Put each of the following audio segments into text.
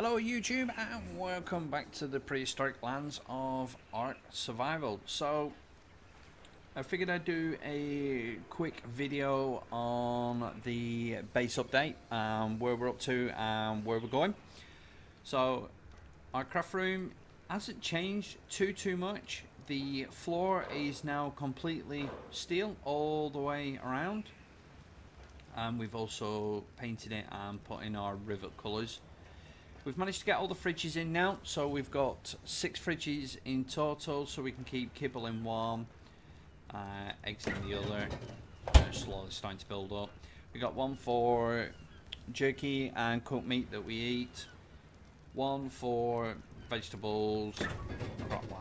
Hello YouTube and welcome back to the prehistoric lands of Ark Survival. So I figured I'd do a quick video on the base update, where we're up to and where we're going. So our craft room hasn't changed too much. The floor is now completely steel all the way around, and we've also painted it and put in our rivet colours. We've managed to get all the fridges in now, so we've got 6 fridges in total, so we can keep kibble in one, eggs in the other. They're slowly starting to build up. We got one for jerky and cooked meat that we eat, one for vegetables, crap like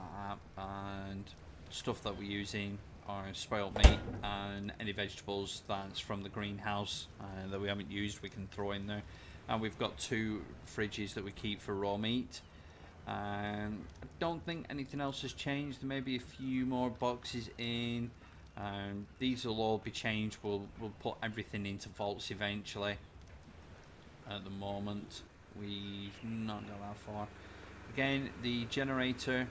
that, and stuff that we're using our spoiled meat, and any vegetables that's from the greenhouse that we haven't used we can throw in there. And we've got 2 fridges that we keep for raw meat. I don't think anything else has changed. There may be a few more boxes in. These will all be changed. We'll put everything into vaults eventually. At the moment we've not got that far. Again, the generator,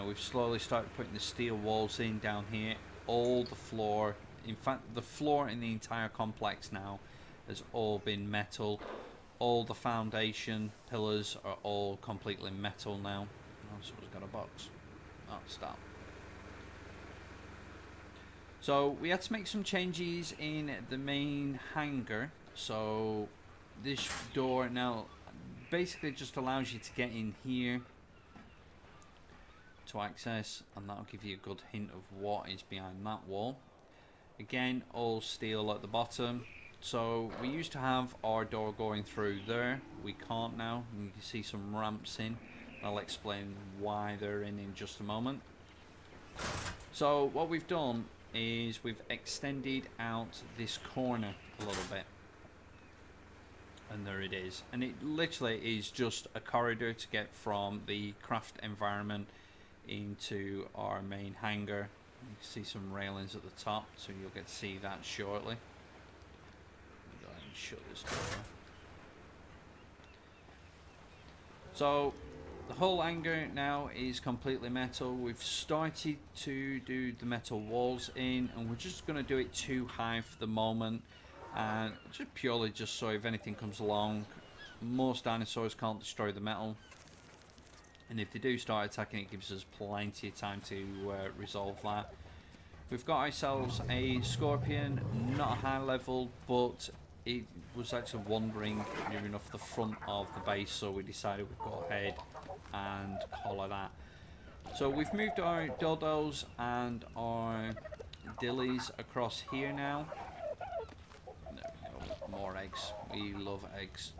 we've slowly started putting the steel walls in down here. All the floor, in fact the floor in the entire complex now has all been metal. All the foundation pillars are all completely metal now. Oh, someone's got a box. Oh, stop. So we had to make some changes in the main hangar. So this door now basically just allows you to get in here to access, and that'll give you a good hint of what is behind that wall. Again, all steel at the bottom. So we used to have our door going through there. We can't now. You can see some ramps in. I'll explain why they're in just a moment. So what we've done is we've extended out this corner a little bit. And there it is. And it literally is just a corridor to get from the craft environment into our main hangar. You can see some railings at the top, so you'll get to see that shortly. Shut this door. So the whole hangar now is completely metal. We've started to do the metal walls in, and we're just going to do it too high for the moment, and just purely just so if anything comes along, most dinosaurs can't destroy the metal, and if they do start attacking, it gives us plenty of time to resolve that. We've got ourselves a scorpion, not a high level, but it was actually wandering near enough the front of the base, so we decided we'd go ahead and collar that. So we've moved our dodos and our dillies across here now. There we go, more eggs. We love eggs.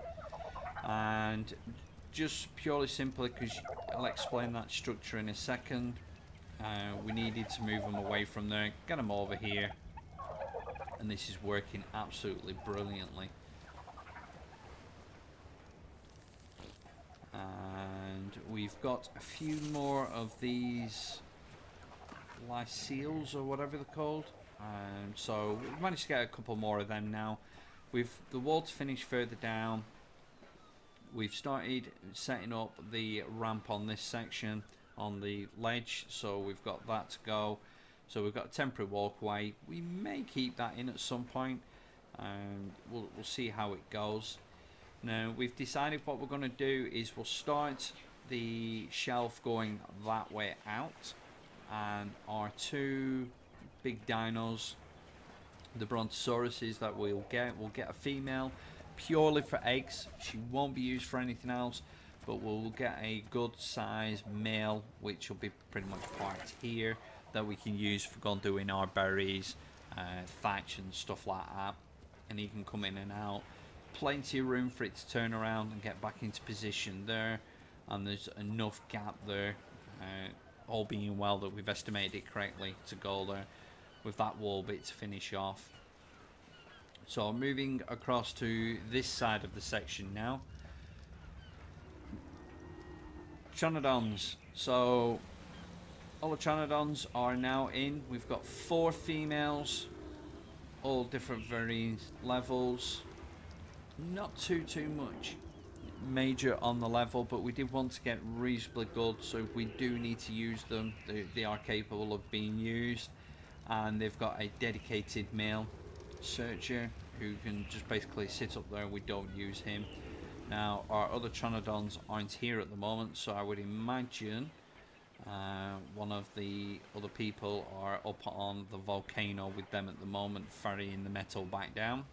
And just purely simply, because I'll explain that structure in a second, we needed to move them away from there, get them over here. And this is working absolutely brilliantly. And we've got a few more of these lyseals or whatever they're called. So we've managed to get a couple more of them now. The wall's finished further down. We've started setting up the ramp on this section on the ledge, so we've got that to go. So we've got a temporary walkway. We may keep that in at some point. We'll see how it goes. Now we've decided what we're going to do is we'll start the shelf going that way out, and our 2 big dinos, the brontosauruses that we'll get a female purely for eggs. She won't be used for anything else, but we'll get a good size male, which will be pretty much parked here, that we can use for going doing our berries, thatch and stuff like that, and he can come in and out. Plenty of room for it to turn around and get back into position there, and there's enough gap there, all being well that we've estimated it correctly to go there with that wall bit to finish off. So moving across to this side of the section now. Tronodons. So all the Tronodons are now in. We've got 4 females, all different varying levels. Not too much. major on the level, but we did want to get reasonably good, so if we do need to use them, they are capable of being used. And they've got a dedicated male searcher who can just basically sit up there. We don't use him. Now our other Pteranodons aren't here at the moment, so I would imagine one of the other people are up on the volcano with them at the moment, ferrying the metal back down.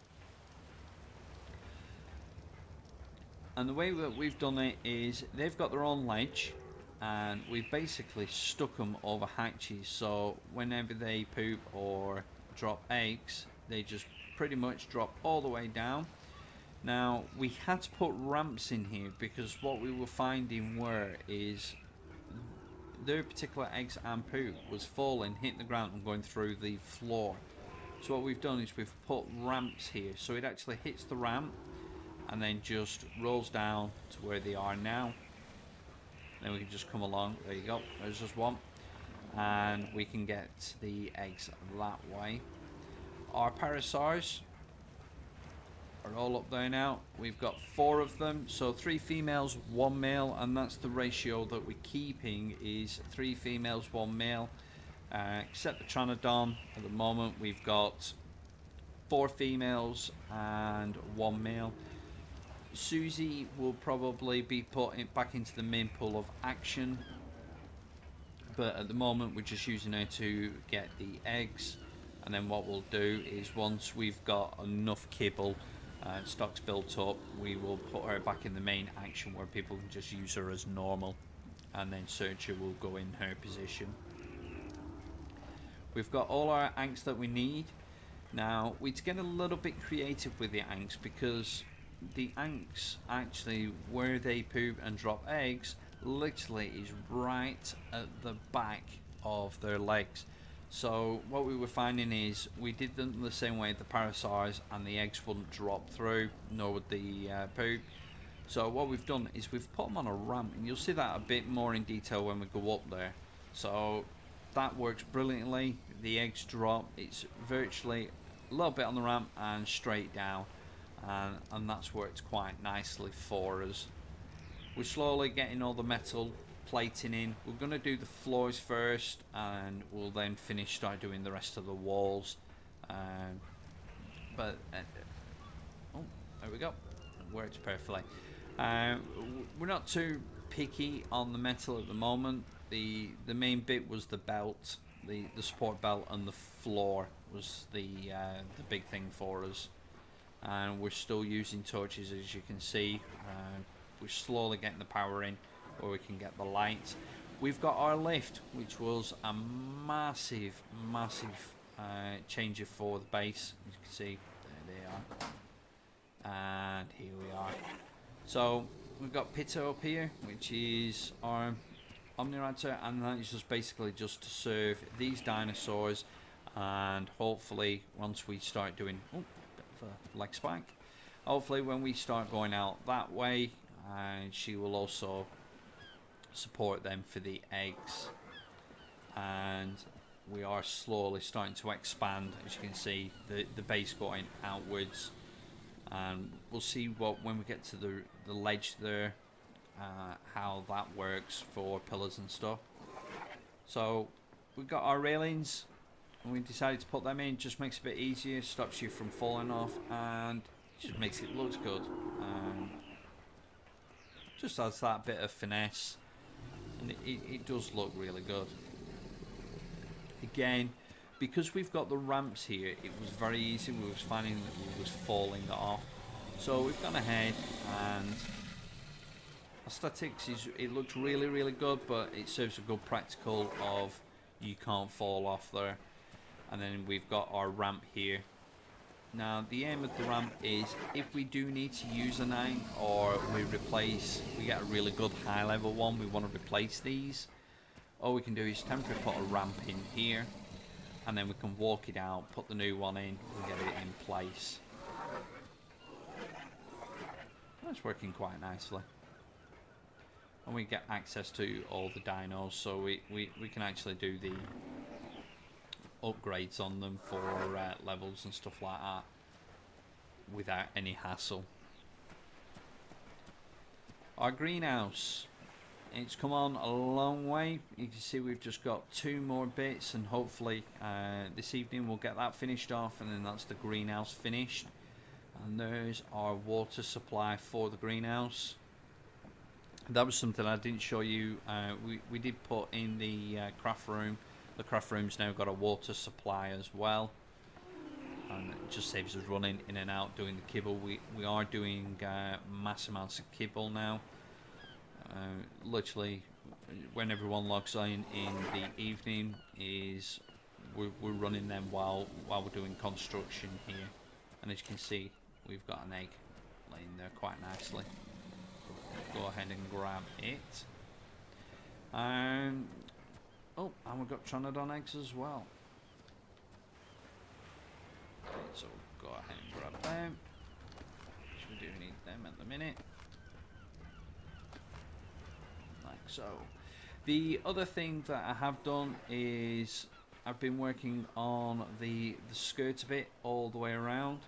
And the way that we've done it is they've got their own ledge, and we've basically stuck them over hatches, so whenever they poop or drop eggs, they just pretty much drop all the way down. Now we had to put ramps in here because what we were finding is their particular eggs and poop was falling, hitting the ground and going through the floor. So what we've done is we've put ramps here, so it actually hits the ramp and then just rolls down to where they are now. Then we can just come along. There you go, there's just one, and we can get the eggs that way. Our parasaurs are all up there now. We've got 4 of them, so 3 females, 1 male, and that's the ratio that we're keeping, is 3 females, 1 male. Except the Pteranodon, at the moment we've got 4 females and 1 male. Susie will probably be put back into the main pool of action, but at the moment we're just using her to get the eggs. And then what we'll do is once we've got enough kibble stocks built up, we will put her back in the main action where people can just use her as normal, and then Searcher will go in her position. We've got all our anks that we need. Now we get a little bit creative with the anks, because the anks actually, where they poop and drop eggs, literally is right at the back of their legs. So what we were finding is we did them the same way the parasaurs, and the eggs wouldn't drop through, nor would the poop. So what we've done is we've put them on a ramp, and you'll see that a bit more in detail when we go up there. So that works brilliantly. The eggs drop, it's virtually a little bit on the ramp and straight down, and that's worked quite nicely for us. We're slowly getting all the metal plating in. We're going to do the floors first, and we'll then start doing the rest of the walls. Oh, there we go, it works perfectly. We're not too picky on the metal at the moment. The main bit was the belt, the support belt, and the floor was the big thing for us. And we're still using torches, as you can see. We're slowly getting the power in where we can get the lights. We've got our lift, which was a massive changer for the base. As you can see, there they are, and here we are. So we've got Pitta up here, which is our Omniraptor, and that is just basically just to serve these dinosaurs. And hopefully once we start doing bit of a leg spike, hopefully when we start going out that way, she will also support them for the eggs. And we are slowly starting to expand, as you can see, the base going outwards, and we'll see when we get to the ledge there, how that works for pillars and stuff. So we've got our railings, and we decided to put them in. Just makes it a bit easier, stops you from falling off, and just makes it look good. Just adds that bit of finesse, and it does look really good. Again, because we've got the ramps here, it was very easy. We was finding that we was falling off, so we've gone ahead, and aesthetics is, it looks really good, but it serves a good practical of you can't fall off there. And then we've got our ramp here. Now the aim of the ramp is, if we do need to use an ank, or we get a really good high level one, we want to replace these, all we can do is temporarily put a ramp in here, and then we can walk it out, put the new one in, and get it in place. That's working quite nicely. And we get access to all the dinos, so we can actually do the upgrades on them for levels and stuff like that without any hassle. our greenhouse. It's come on a long way. You can see we've just got 2 more bits, and hopefully this evening we'll get that finished off, and then that's the greenhouse finished. And there's our water supply for the greenhouse. That was something I didn't show you. We did put in the craft room. The craft room's now got a water supply as well, and it just saves us running in and out doing the kibble. We are doing mass amounts of kibble now. Literally, when everyone logs in the evening, we're running them while we're doing construction here. And as you can see, we've got an egg laying there quite nicely. Go ahead and grab it. Oh, and we've got Tronodon eggs as well. Okay, so go ahead and grab them. We do need them at the minute. Like so. The other thing that I have done is I've been working on the skirt of it all the way around.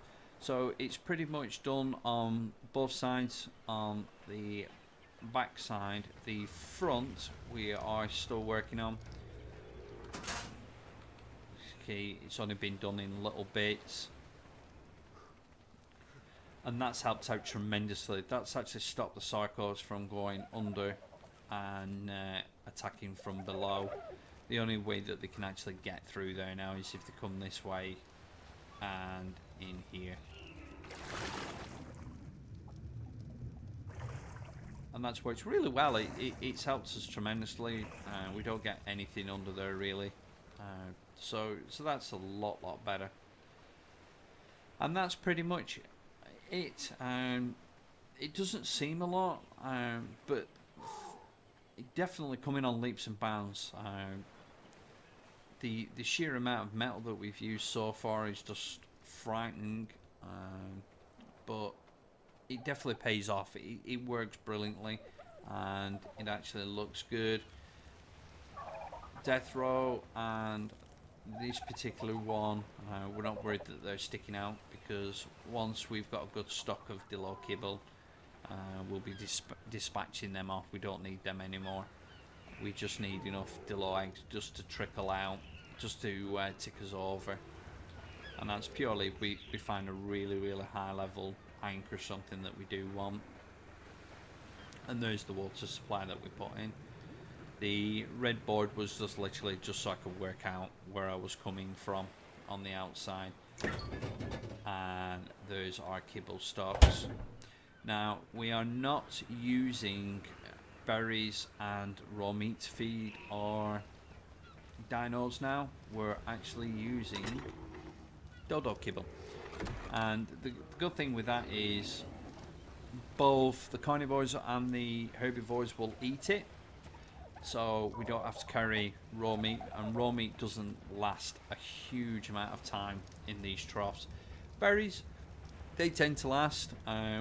So it's pretty much done on both sides. On the back side, the front we are still working on. Okay, it's only been done in little bits, and that's helped out tremendously. That's actually stopped the Sarcos from going under and attacking from below. The only way that they can actually get through there now is if they come this way and in here. And that's worked really well. It's helped us tremendously. We don't get anything under there really. So that's a lot better. And that's pretty much it. It doesn't seem a lot, but it definitely coming on leaps and bounds. The sheer amount of metal that we've used so far is just frightening, but it definitely pays off. It works brilliantly, and it actually looks good. Death row and this particular one, we're not worried that they're sticking out, because once we've got a good stock of Dilo kibble, we'll be dispatching them off. We don't need them anymore. We just need enough Dilo eggs just to trickle out, just to tick us over. And that's purely if we find a really high level ank or something that we do want. And there's the water supply that we put in. The red board was just literally just so I could work out where I was coming from on the outside. And there's our kibble stocks. Now we are not using berries and raw meat to feed our dinos now. We're actually using dodo kibble. And the good thing with that is both the carnivores and the herbivores will eat it, so we don't have to carry raw meat, and raw meat doesn't last a huge amount of time in these troughs. Berries, they tend to last.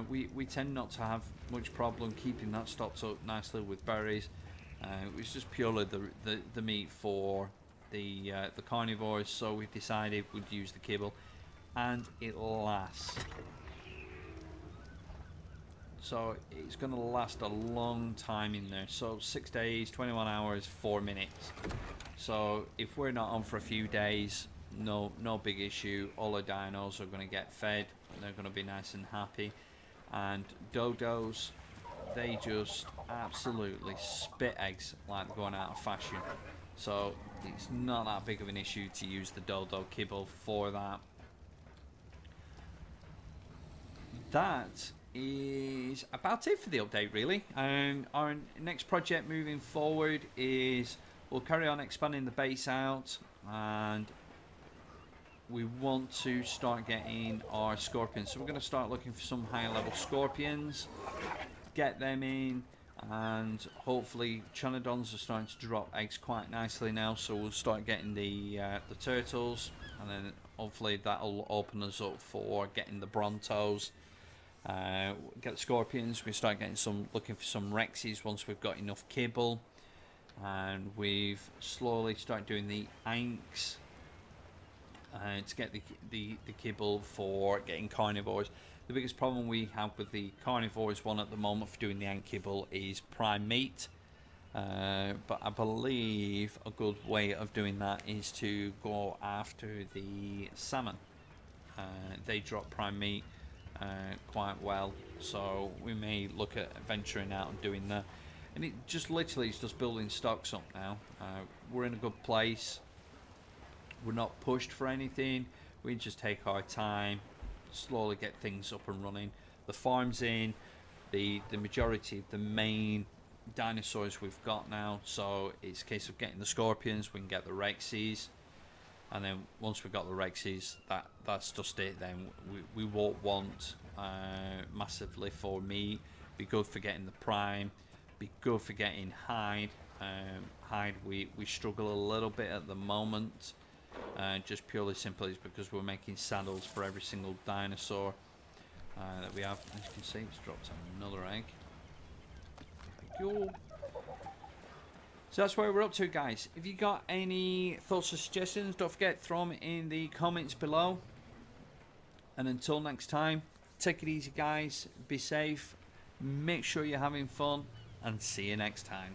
We tend not to have much problem keeping that stocked up nicely with berries. It was just purely the meat for the carnivores, so we decided we'd use the kibble, and it lasts. So it's going to last a long time in there. So 6 days, 21 hours, 4 minutes. So if we're not on for a few days, no big issue. All our dinos are going to get fed. They're going to be nice and happy. And dodos, they just absolutely spit eggs like they're going out of fashion. So it's not that big of an issue to use the dodo kibble for that. That is about it for the update, really. Our next project moving forward is we'll carry on expanding the base out, and we want to start getting our scorpions. So we're going to start looking for some higher level scorpions, get them in, and hopefully Tronodons are starting to drop eggs quite nicely now, so we'll start getting the turtles, and then hopefully that'll open us up for getting the Brontos. Get the scorpions. We start getting looking for some Rexes once we've got enough kibble, and we've slowly started doing the anks to get the kibble for getting carnivores. The biggest problem we have with the carnivores one at the moment for doing the Ankylosaur is prime meat. But I believe a good way of doing that is to go after the salmon. They drop prime meat quite well, so we may look at venturing out and doing that. And it just literally is just building stocks up now. We're in a good place. We're not pushed for anything. We just take our time, slowly get things up and running. The farm's in. The majority of the main dinosaurs we've got now, so it's a case of getting the scorpions. We can get the Rexes, and then once we've got the Rexes, that's just it. Then we won't want massively for meat. Be good for getting the prime. Be good for getting hide. Hide we struggle a little bit at the moment, just purely simply because we're making saddles for every single dinosaur that we have. As you can see, it's dropped another egg. So that's where we're up to, guys. If you got any thoughts or suggestions, don't forget, throw them in the comments below. And until next time, take it easy, guys. Be safe. Make sure you're having fun. And see you next time.